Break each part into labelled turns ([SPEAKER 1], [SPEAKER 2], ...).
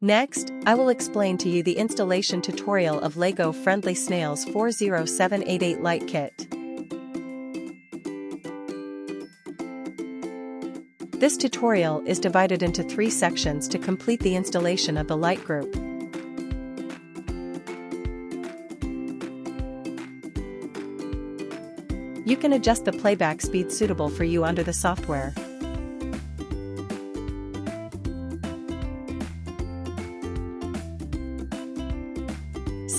[SPEAKER 1] Next, I will explain to you the installation tutorial of LEGO Friendly Snails 40788 Light Kit. This tutorial is divided into 3 sections to complete the installation of the light group. You can adjust the playback speed suitable for you under the software.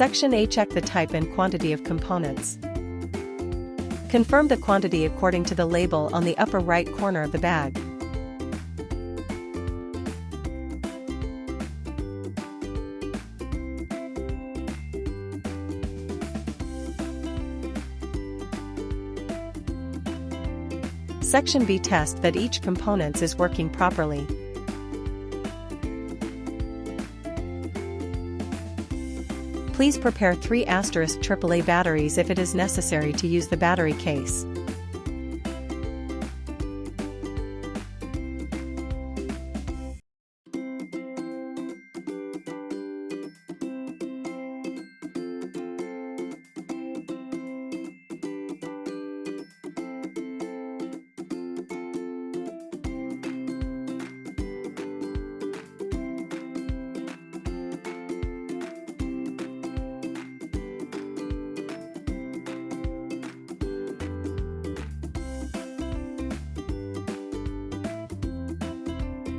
[SPEAKER 1] Section A. Check the type and quantity of components. Confirm the quantity according to the label on the upper right corner of the bag. Section B. Test that each component is working properly. Please prepare 3 AAA batteries if it is necessary to use the battery case.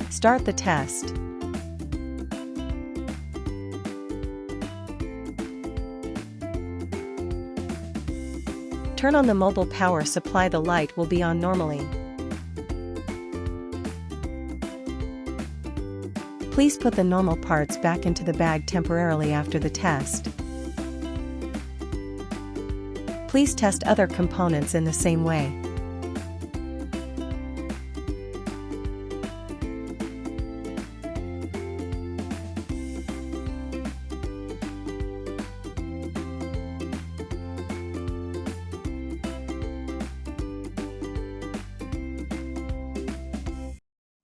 [SPEAKER 1] Start the test. Turn on the mobile power supply. The light will be on normally. Please put the normal parts back into the bag temporarily after the test. Please test other components in the same way.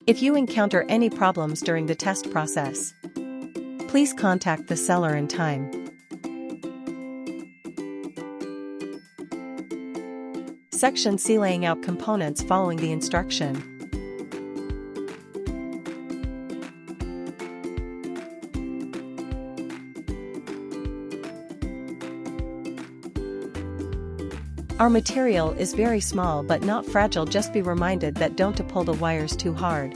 [SPEAKER 1] If you encounter any problems during the test process, please contact the seller in time. Section C. Laying out components following the instruction. Our material is very small but not fragile. Just be reminded that don't to pull the wires too hard.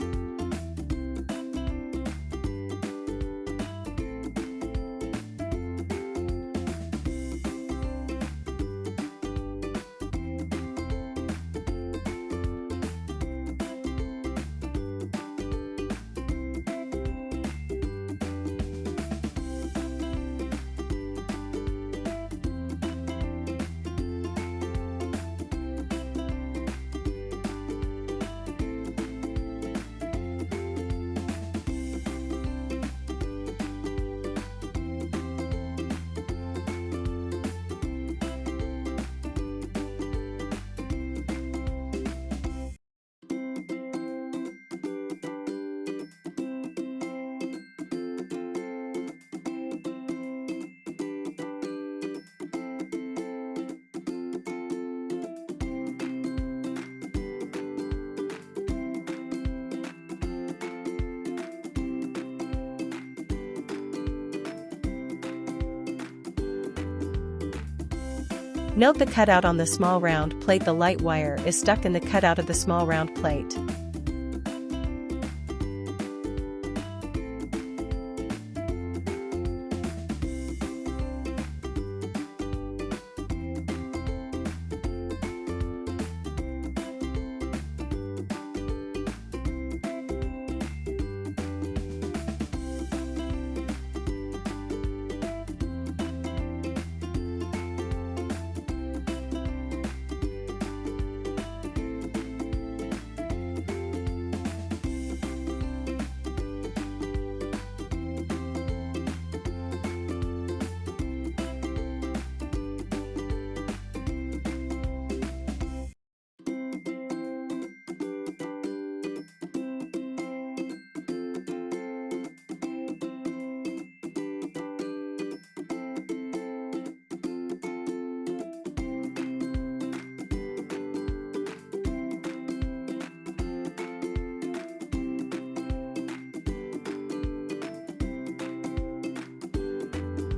[SPEAKER 1] Note the cutout on the small round plate. The light wire is stuck in the cutout of the small round plate.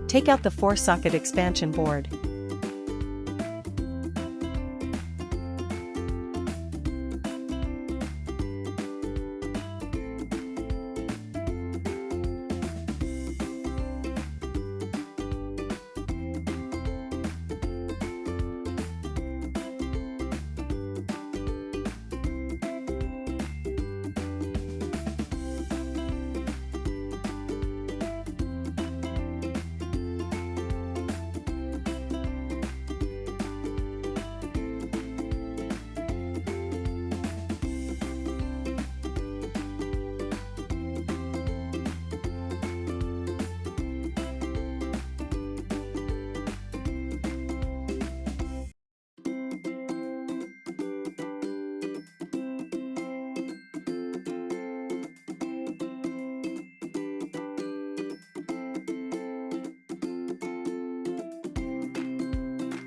[SPEAKER 1] Take out the 4-socket expansion board.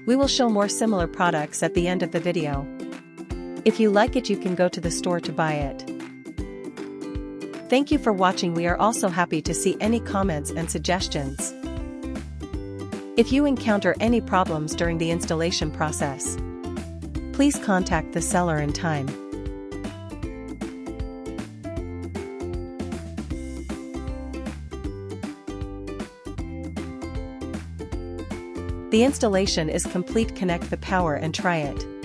[SPEAKER 1] We will show more similar products at the end of the video. If you like it, you can go to the store to buy it. Thank you for watching. We are also happy to see any comments and suggestions. If you encounter any problems during the installation process, please contact the seller in time. The installation is complete. Connect the power and try it.